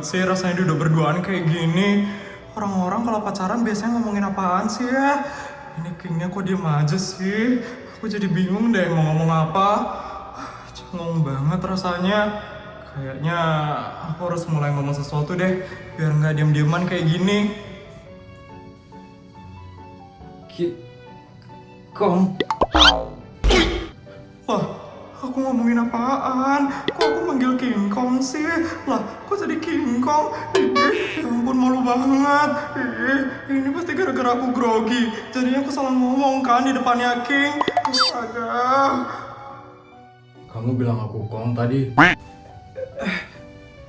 sih rasanya dia udah berduaan kayak gini. Orang-orang kalau pacaran biasanya ngomongin apaan sih ya? Ini Kingnya kok diem aja sih? Aku jadi bingung deh mau ngomong apa. Cengong banget rasanya. Kayaknya aku harus mulai ngomong sesuatu deh, biar nggak diem-dieman kayak gini. Kong. Wah, aku ngomongin apaan? Kok aku manggil King Kong sih? Lah, kok jadi King Kong? Ya ampun, malu banget. Ini pasti gara-gara aku grogi. Jadinya aku salah ngomong kan di depannya King. Astaga. Kamu bilang aku Kong tadi.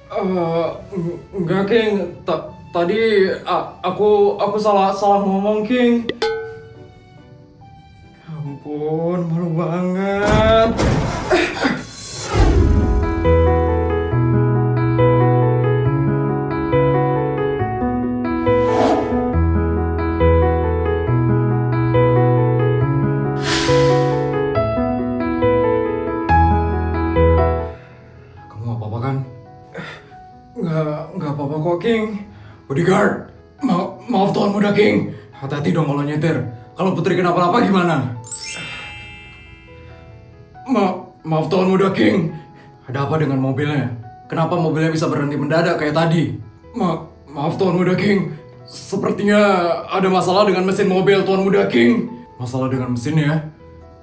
Enggak, King. Tadi aku salah ngomong, King. Ya ampun, malu banget. Kamu gak apa-apa kan? Nggak apa-apa kok, King. Bodyguard, maaf Tuan Muda King. Hati-hati dong kalau nyetir. Kalau Putri kenapa-napa gimana? Maaf Tuan Muda King. Ada apa dengan mobilnya? Kenapa mobilnya bisa berhenti mendadak kayak tadi? Maaf Tuan Muda King. Sepertinya ada masalah dengan mesin mobil Tuan Muda King. Masalah dengan mesinnya?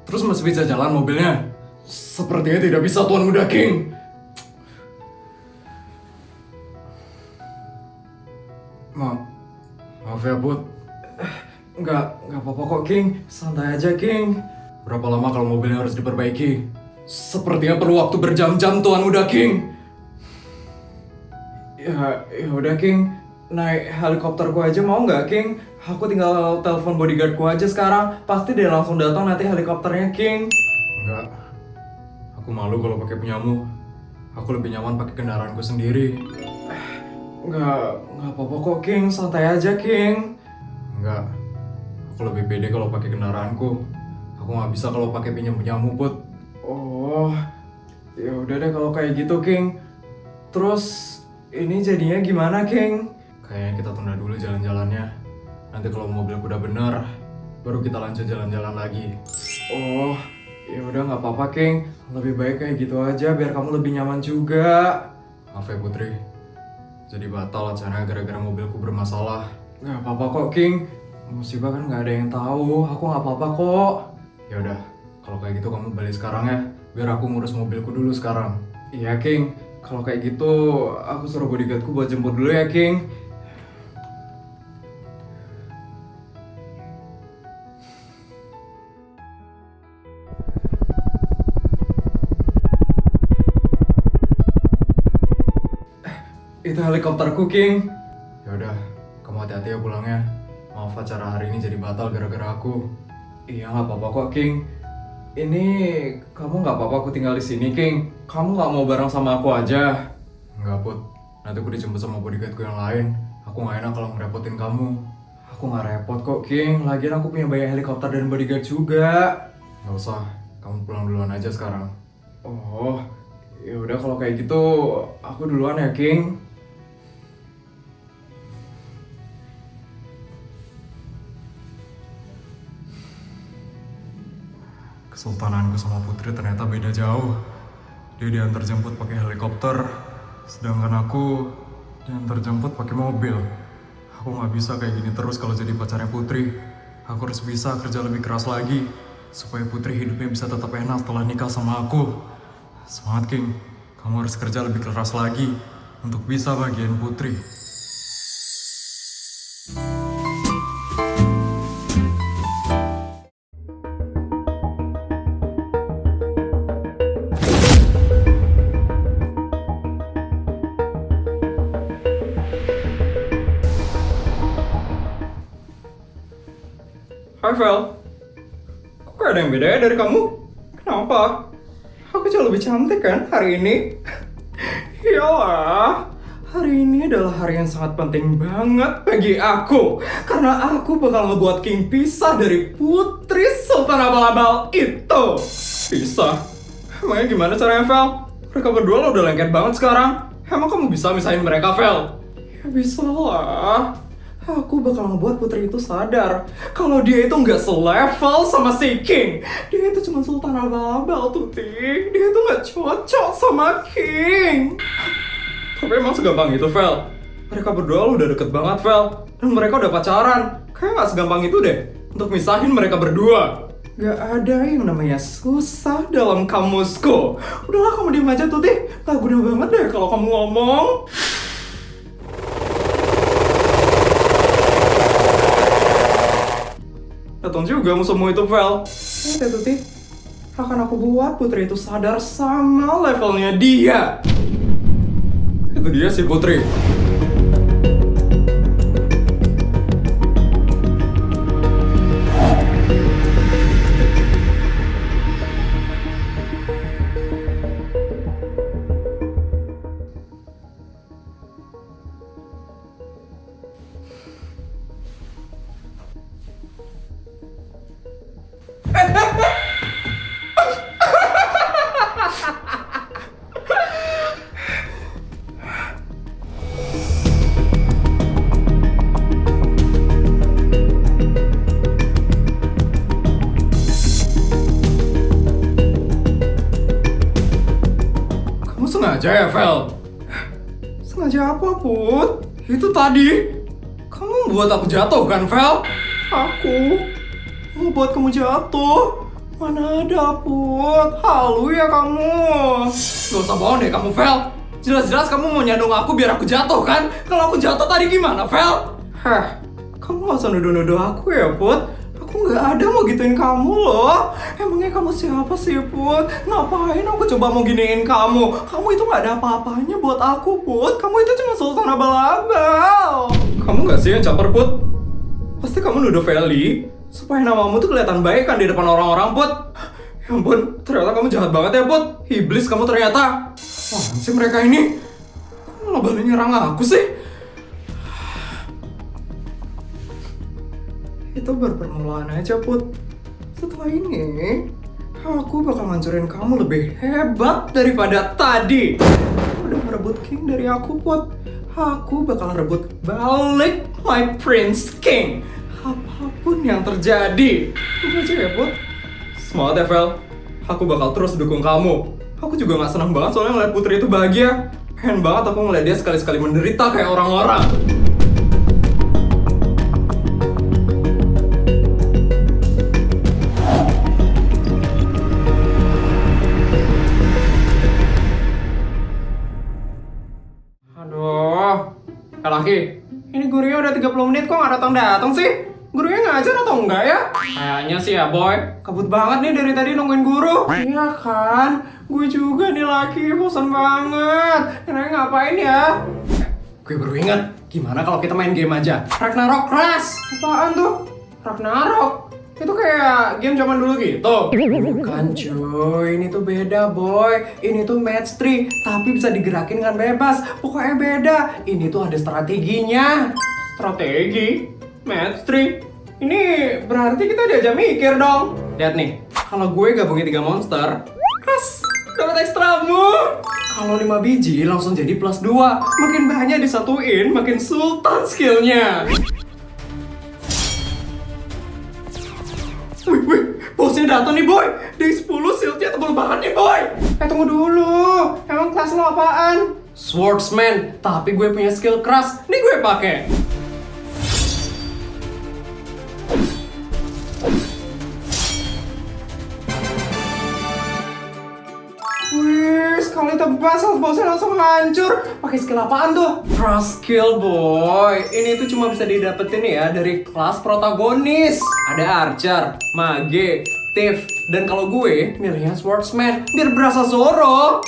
Terus masih bisa jalan mobilnya? Sepertinya tidak bisa Tuan Muda King. Maaf ya, Put. Nggak apa-apa kok, King. Santai aja, King. Berapa lama kalau mobilnya harus diperbaiki? Sepertinya perlu waktu berjam-jam, Tuan Muda King. Ya udah, King. Naik helikopterku aja mau nggak, King? Aku tinggal telepon bodyguardku aja sekarang. Pasti dia langsung datang nanti helikopternya, King. Enggak. Aku malu kalau pakai punyamu. Aku lebih nyaman pakai kendaraanku sendiri. Nggak apa-apa kok, King. Santai aja, King. Enggak. Aku lebih pede kalau pakai kendaraanku. Aku nggak bisa kalau pakai punyamu, Put. Oh, ya udah deh kalau kayak gitu, King. Terus ini jadinya gimana, King? Kayaknya kita tunda dulu jalan-jalannya. Nanti kalau mobilku udah bener, baru kita lanjut jalan-jalan lagi. Oh, ya udah nggak apa-apa, King. Lebih baik kayak gitu aja biar kamu lebih nyaman juga. Maaf ya, Putri. Jadi batal acaranya gara-gara mobilku bermasalah. Nggak apa-apa kok, King. Musibah kan nggak ada yang tahu. Aku nggak apa-apa kok. Ya udah, kalau kayak gitu kamu balik sekarang ya. Biar aku ngurus mobilku dulu sekarang. Iya, King. Kalau kayak gitu, aku suruh bodyguardku buat jemput dulu ya, King. Itu helikopterku, King. Ya udah, kamu hati-hati ya pulangnya. Maaf acara hari ini jadi batal gara-gara aku. Iya, nggak apa-apa kok, King. Ini kamu nggak apa-apa aku tinggal di sini, King. Kamu nggak mau bareng sama aku aja? Enggak, Put. Nanti aku dijemput sama bodyguardku yang lain. Aku nggak enak kalau ngerepotin kamu. Aku nggak repot kok, King. Lagian aku punya banyak helikopter dan bodyguard juga. Nggak usah, kamu pulang duluan aja sekarang. Oh, ya udah kalau kayak gitu, aku duluan ya, King. Kesultananku sama Putri ternyata beda jauh. Dia diantar jemput pakai helikopter, sedangkan aku diantar jemput pakai mobil. Aku nggak bisa kayak gini terus kalau jadi pacarnya Putri. Aku harus bisa kerja lebih keras lagi, supaya Putri hidupnya bisa tetap enak setelah nikah sama aku. Semangat, King. Kamu harus kerja lebih keras lagi untuk bisa bagian Putri. Hai, Vel. Kok gak ada yang beda ya dari kamu? Kenapa? Aku jauh lebih cantik kan hari ini? Iyalah, hari ini adalah hari yang sangat penting banget bagi aku. Karena aku bakal ngebuat King pisah dari Putri Sultan Abal-Abal itu. Pisah? Emangnya gimana caranya, Vel? Mereka berdua lo udah lengket banget sekarang. Emang kamu bisa misahin mereka, Vel? Ya bisa lah. Aku bakal ngebuat Putri itu sadar kalau dia itu nggak selevel sama si King. Dia itu cuma sultan abal-abal tuh, Ting. Dia itu nggak cocok sama King. Tapi emang segampang itu, Vel? Mereka berdua udah deket banget, Vel. Dan mereka udah pacaran. Kayak nggak segampang itu deh untuk misahin mereka berdua. Gak ada yang namanya susah dalam kamusku. Udahlah, kamu diem aja tuh, Ting. Gak guna banget deh kalau kamu ngomong. Datang juga musuhmu itu, Vel. Ya, Tuti. Akan aku buat Putri itu sadar sama levelnya dia. Itu dia si Putri. Sengaja ya, Vel? Sengaja apa, Put? Itu tadi kamu buat aku jatuh kan, Vel? Aku mau buat kamu jatuh? Mana ada, Put? Halu ya kamu. Gak usah bohong deh kamu, Vel. Jelas-jelas kamu mau nyandung aku biar aku jatuh kan? Kalau aku jatuh tadi gimana, Vel? Kamu gak usah nuduh-nuduh aku ya, Put. Aku nggak ada mau gituin kamu loh. Emangnya kamu siapa sih, Put? Ngapain aku coba mau giniin kamu? Kamu itu nggak ada apa-apanya buat aku, Put. Kamu itu cuma sultan abal-abal. Kamu nggak sih yang caper, Put? Pasti kamu nuduh Feli supaya namamu tuh kelihatan baik kan di depan orang-orang, Put. Ya ampun, ternyata kamu jahat banget ya, Put. Iblis kamu ternyata. Apaan sih mereka ini? Kok malah balik nyerang aku sih? Itu baru permulaan aja, Put. Setelah ini, aku bakal ngancurin kamu lebih hebat daripada tadi. Udah merebut King dari aku, Put. Aku bakal rebut balik my Prince King. Apapun yang terjadi. Tunggu aja ya, Put. Semangat ya, Vel. Aku bakal terus dukung kamu. Aku juga gak senang banget soalnya ngeliat Putri itu bahagia. Pengen banget aku ngeliat dia sekali-sekali menderita kayak orang-orang. Laki, ini gurunya udah 30 menit kok gak datang-datang sih? Gurunya ngajar atau enggak ya? Kayaknya sih ya, Boy. Kabut banget nih dari tadi nungguin guru. Iya kan? Gue juga nih, Laki, bosan banget. Kira ngapain ya? Gue baru ingat, gimana kalau kita main game aja? Ragnarok Clash! Apaan tuh? Ragnarok? Itu kayak game zaman dulu gitu? Bukan cuy, ini tuh beda, Boy. Ini tuh match 3, tapi bisa digerakin dengan bebas. Pokoknya beda. Ini tuh ada strateginya. Strategi? Match 3? Ini berarti kita diajak mikir dong. Lihat nih, kalau gue gabungin 3 monster, plus dapat extra move. Kalau 5 biji langsung jadi plus 2. Makin banyak disatuin, makin sultan skillnya. Wih, bosnya datang nih, Boy. Day 10 shieldnya tebal banget nih, Boy. Tunggu dulu. Emang kelas lo apaan? Swordsman, tapi gue punya skill keras. Nih gue pakai. Wih, sekali tebas, bosnya langsung hancur. Pakai skill apaan tuh? Cross skill, Boy. Ini tuh cuma bisa didapetin ya dari kelas protagonis. Ada Archer, Mage, Thief, dan kalau gue milihnya Swordsman biar berasa Zoro.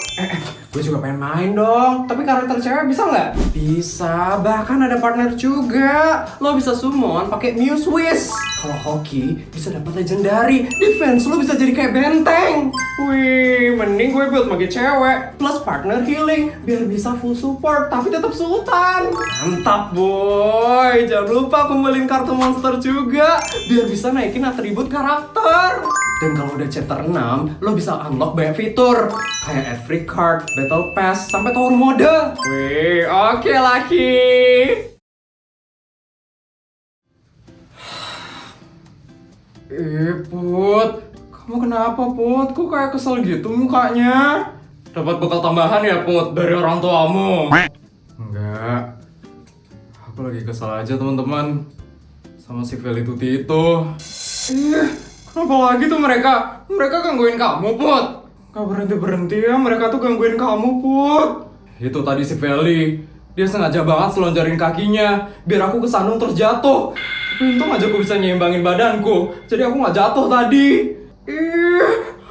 Gue juga pengen main dong. Tapi karakter cewek bisa nggak? Bisa, bahkan ada partner juga. Lo bisa summon pakai Muse Wish. Kalau hoki bisa dapat legendary. Defense lo bisa jadi kayak benteng. Wih, mending gue build Mage cewek plus partner healing biar bisa full support tapi tetap sultan. Mantap, Boy. Jangan lupa kumpulin kartu monster juga biar bisa naikin atribut karakter. Dan kalau udah chapter 6, lo bisa unlock banyak fitur. Kayak add free card, battle pass, sampai tower mode. Wih, oke laki. Put, kamu kenapa Put? Kok kayak kesel gitu mukanya? Dapat bekal tambahan ya Put dari orang tuamu? Enggak, aku lagi kesel aja teman-teman sama si Feli Tuti itu. Kenapa lagi tuh mereka? Mereka gangguin kamu Put? Gak berhenti-berhenti ya, mereka tuh gangguin kamu Put. Itu tadi si Feli, dia sengaja banget selonjorin kakinya biar aku kesandung terus jatuh. Tapi untung aja aku bisa nyimbangin badanku, jadi aku gak jatuh tadi.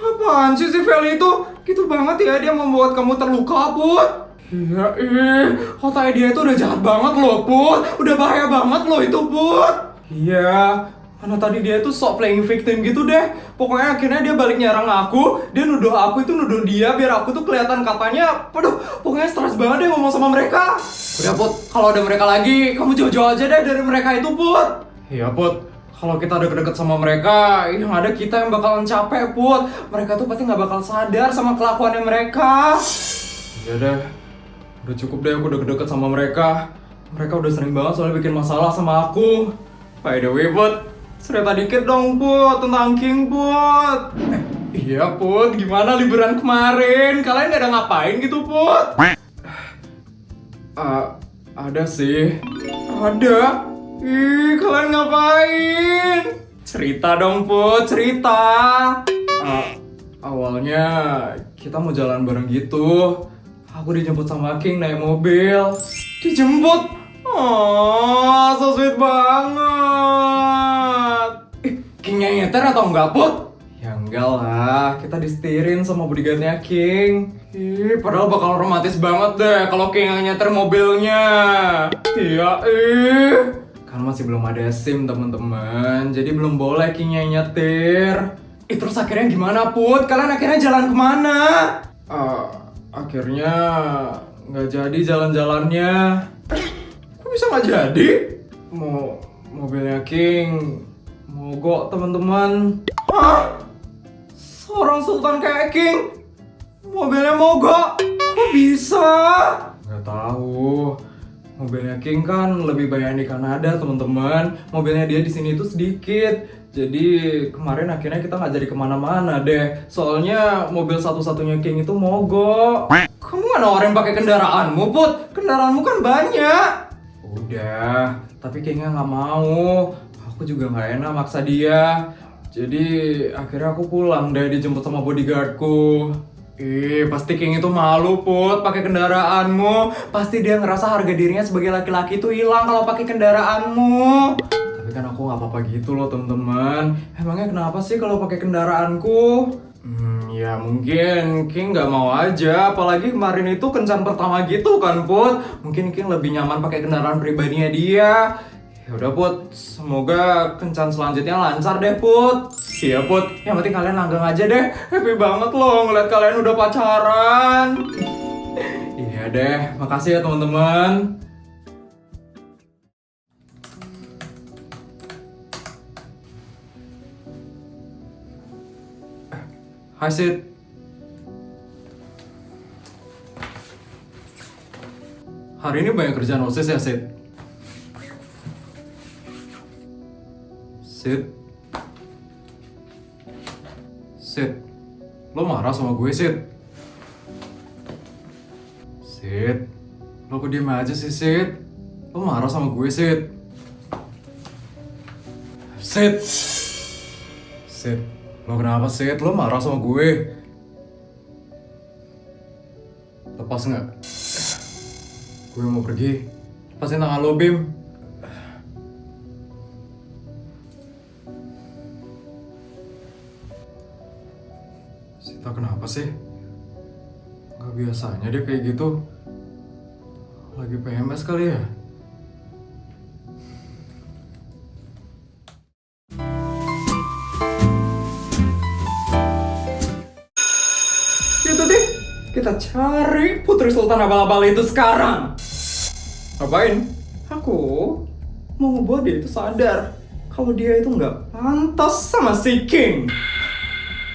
Apaan sih si Feli itu? Gitu banget ya dia membuat kamu terluka, Put. Iya, otaknya dia itu udah jahat banget loh, Put. Udah bahaya banget loh itu, Put. Iya, karena tadi dia tuh sok playing victim gitu deh. Pokoknya akhirnya dia balik nyerang aku, dia nuduh aku itu nuduh dia biar aku tuh kelihatan katanya. Waduh, pokoknya stres banget deh ngomong sama mereka. Udah Put, kalau ada mereka lagi, kamu jauh-jauh aja deh dari mereka itu, Put. Iya Put, kalau kita deket-deket sama mereka, yang ada kita yang bakalan capek Put. Mereka tuh pasti nggak bakal sadar sama kelakuannya mereka. Iya deh, udah cukup deh aku deket-deket sama mereka. Mereka udah sering banget soalnya bikin masalah sama aku. By the way Put, cerita dikit dong Put tentang King Put. Iya Put, gimana liburan kemarin? Kalian gak ada ngapain gitu Put? Ada sih. Ada? Ih, kalian ngapain? Cerita dong Put, cerita. Awalnya kita mau jalan bareng gitu. Aku dijemput sama King naik mobil. Dijemput? Oh, so sweet banget. Kingnya nyetir atau enggak, Put? Ya enggak lah, kita disetirin sama bodyguardnya King. Padahal bakal romantis banget deh kalau King yang nyetir mobilnya. Iya, kan masih belum ada SIM teman-teman, jadi belum boleh King yang nyetir. Terus akhirnya gimana, Put? Kalian akhirnya jalan kemana? Akhirnya nggak jadi jalan-jalannya. Kok bisa nggak jadi? Mobilnya King mogok teman-teman. Hah? Seorang sultan kayak King mobilnya mogok? Kok bisa? Nggak tahu. Mobilnya King kan lebih banyak di Kanada teman-teman. Mobilnya dia di sini tuh sedikit. Jadi kemarin akhirnya kita nggak jadi kemana-mana deh. Soalnya mobil satu-satunya King itu mogok. Kamu nggak nawarin pakai kendaraanmu, Put? Kendaraanmu kan banyak. Udah, tapi Kingnya nggak mau. Aku juga nggak enak maksa dia. Jadi akhirnya aku pulang deh dijemput sama bodyguardku. Pasti King itu malu Put pakai kendaraanmu. Pasti dia ngerasa harga dirinya sebagai laki-laki itu hilang kalau pakai kendaraanmu. Tapi kan aku nggak apa-apa gitu loh teman-teman. Emangnya kenapa sih kalau pakai kendaraanku? Ya mungkin King nggak mau aja. Apalagi kemarin itu kencan pertama gitu kan Put. Mungkin King lebih nyaman pakai kendaraan pribadinya dia. Ya udah Put, semoga kencan selanjutnya lancar deh Put. Iya Put, yang penting kalian langgeng aja deh. Happy banget loh ngeliat kalian udah pacaran. Iya deh, makasih ya teman-teman. Hai Sid. Hari ini banyak kerjaan OSIS ya Sid? Sid? Sid? Lo marah sama gue Sid? Sid? Lo kok diem aja sih Sid? Lo marah sama gue Sid? Sid? Sid? Lo kenapa Sid? Lo marah sama gue? Lepas nggak? Gue mau pergi. Lepasin tangan lo Bim. Sita kenapa sih? Gak biasanya dia kayak gitu. Lagi PMS kali ya? Itu deh, kita cari Putri Sultan abal-abal itu sekarang. Ngapain? Aku mau ngebuat dia itu sadar kalau dia itu nggak pantas sama si King.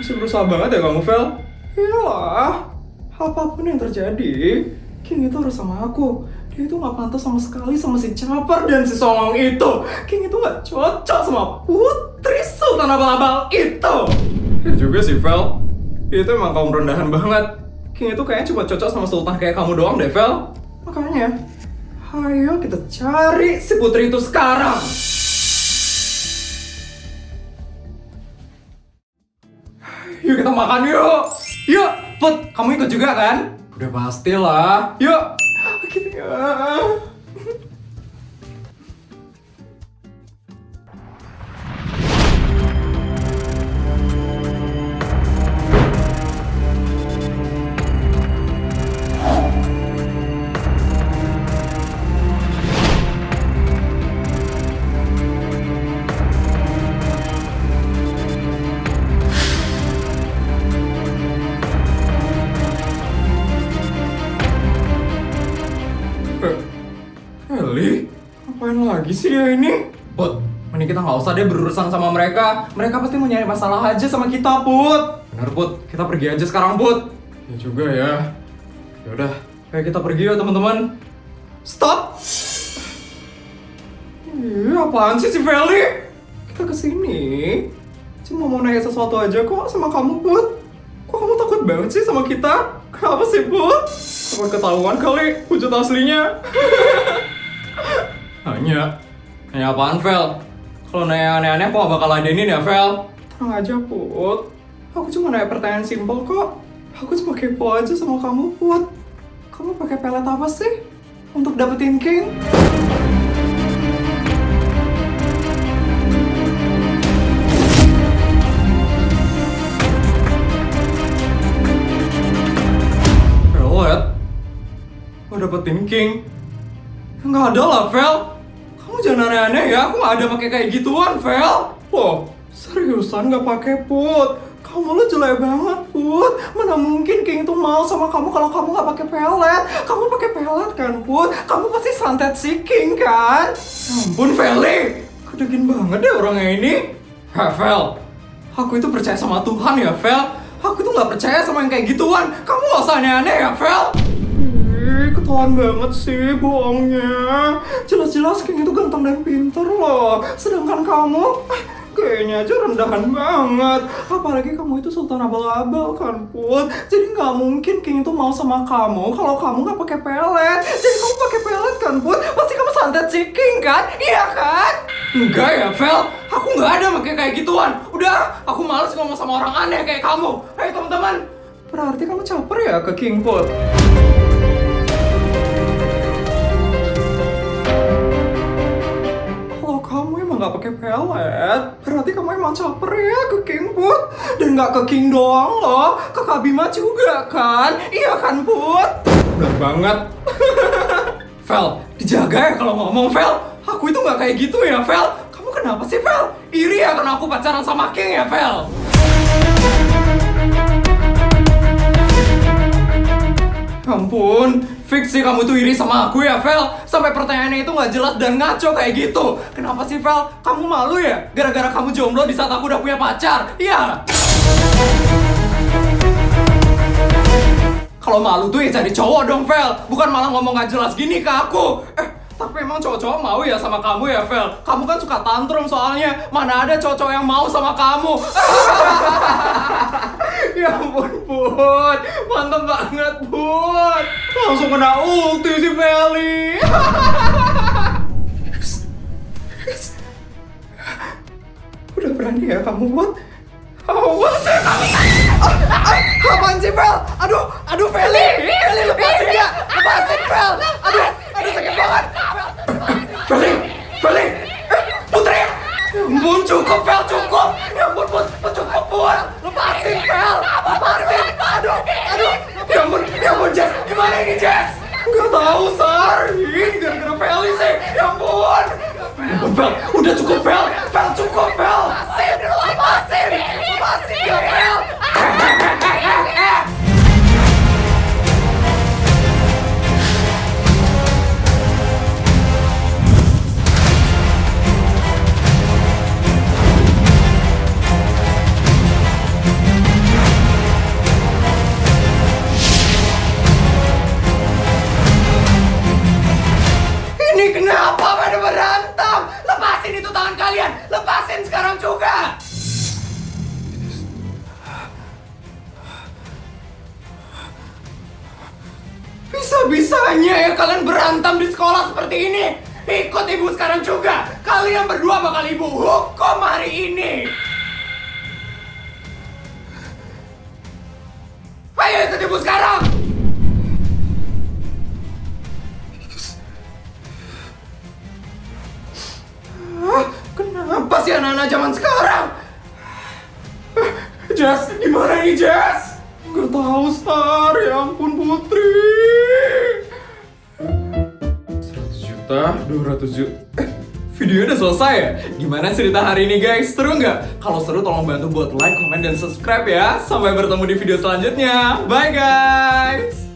Masih berusaha banget ya kamu, Vel? Iyalah, apapun yang terjadi, King itu harus sama aku. Dia itu gak pantas sama sekali sama si Caper dan si Songong itu. King itu gak cocok sama Putri Sultan Abal-Abal itu. Ya juga sih, Vel. Dia itu emang kaum rendahan banget. King itu kayaknya cuma cocok sama Sultan kayak kamu doang deh, Vel. Makanya, ayo kita cari si Putri itu sekarang. Yuk kita makan yuk. Yuk, Put, kamu ikut juga kan? Udah pastilah. Yuk. Gitu ya. Eli, ngapain lagi sih dia ini? Put, mending kita nggak usah deh berurusan sama mereka. Mereka pasti mau nyari masalah aja sama kita, Put. Bener, Put. Kita pergi aja sekarang, Put. Ya juga ya. Yaudah, ayo kita pergi yuk teman-teman. Stop! Apaan sih si Feli? Kita kesini cuma mau nanya sesuatu aja kok sama kamu, Put. Kok kamu takut banget sih sama kita? Kenapa sih, Put? Takut ketahuan kali wujud aslinya. Nanya apaan, Vel? Kalau nanya aneh-aneh aku gak bakal ladenin ya, Vel. Tenang aja, Put. Aku cuma nanya pertanyaan simpel kok. Aku cuma kepo aja sama kamu, Put. Kamu pakai pelet apa sih untuk dapetin King? Pelet? Mau dapetin King? Nggak ada lah, Vel. Kamu jangan aneh-aneh ya. Aku nggak ada pakai kayak gituan, Vel. Loh, seriusan nggak pakai, Put. Kamu lo jelek banget, Put. Mana mungkin King tuh mau sama kamu kalau kamu nggak pakai pelet? Kamu pakai pelet kan, Put? Kamu pasti santet si King kan? Ya ampun, Feli. Kedegin banget deh orangnya ini. Heh, Vel. Aku itu percaya sama Tuhan ya, Vel. Aku tuh nggak percaya sama yang kayak gituan. Kamu nggak usah aneh-aneh ya, Vel. Ketahuan banget sih bohongnya. Jelas-jelas King itu ganteng dan pinter loh. Sedangkan kamu, kayaknya aja rendahan banget. Apalagi kamu itu Sultan Abal-Abal kan, Put. Jadi nggak mungkin King itu mau sama kamu kalau kamu nggak pakai pelet. Jadi kamu pakai pelet kan, Put? Pasti kamu santet si King kan? Iya kan? Enggak ya, Vel. Aku nggak ada pakai kayak gituan. Udah, aku males ngomong sama orang aneh kayak kamu. Hei, teman-teman. Berarti kamu caper ya ke King, Put? Kamu emang gak pakai pelet, berarti kamu emang caper ya ke King, Put. Dan gak ke King doang loh, ke Kak Bima juga kan? Iya kan, Put? Bener banget. Vel, dijaga ya kalau ngomong, Vel. Aku itu nggak kayak gitu ya, Vel. Kamu kenapa sih, Vel? Iri ya karena aku pacaran sama King ya, Vel. Ampun, Fix sih kamu tuh iri sama aku ya, Vel. Sampai pertanyaannya itu nggak jelas dan ngaco kayak gitu. Kenapa sih, Vel? Kamu malu ya? Gara-gara kamu jomblo di saat aku udah punya pacar. Iya. Kalau malu tuh ya jadi cowok dong, Vel. Bukan malah ngomong nggak jelas gini ke aku. Tapi emang cowok-cowok mau ya sama kamu ya, Vel? Kamu kan suka tantrum soalnya. Mana ada cowok-cowok yang mau sama kamu? ya ampun, Put. Mantap banget, Put. Langsung kena ulti si Feli. Udah berani ya kamu, Put? Awas ya kamu. Apaan sih, Fel? Aduh, Feli. Feli, lepasin ya. Lepasin, Fel. Aduh, sakit banget. Feli. Putri. Ya ampun, cukup, Fel, cukup. Ya ampun, Put, cukup, Put. Lepasin, Fel. Lepasin. Aduh. Ya ampun, Jess. Gimana ini, Jess? Gak tahu, Sar. Ini gara-gara Feli sih. Ya ampun. Fel, udah cukup, Fel. Fel, cukup, Fel. Lepasin ya, Fel. lepasin itu tangan kalian. Lepasin sekarang juga. Bisa-bisanya ya kalian berantem di sekolah seperti ini. Ikut ibu sekarang juga. Kalian berdua bakal ibu hukum hari ini. Ayo ikut ibu sekarang. Kenapa sih anak-anak zaman sekarang? Jess, gimana ini Jess? Gak tahu Star, ya ampun Putri. 100 juta, 200 juta. Videonya udah selesai ya? Gimana cerita hari ini guys? Seru nggak? Kalau seru tolong bantu buat like, komen, dan subscribe ya. Sampai bertemu di video selanjutnya. Bye guys!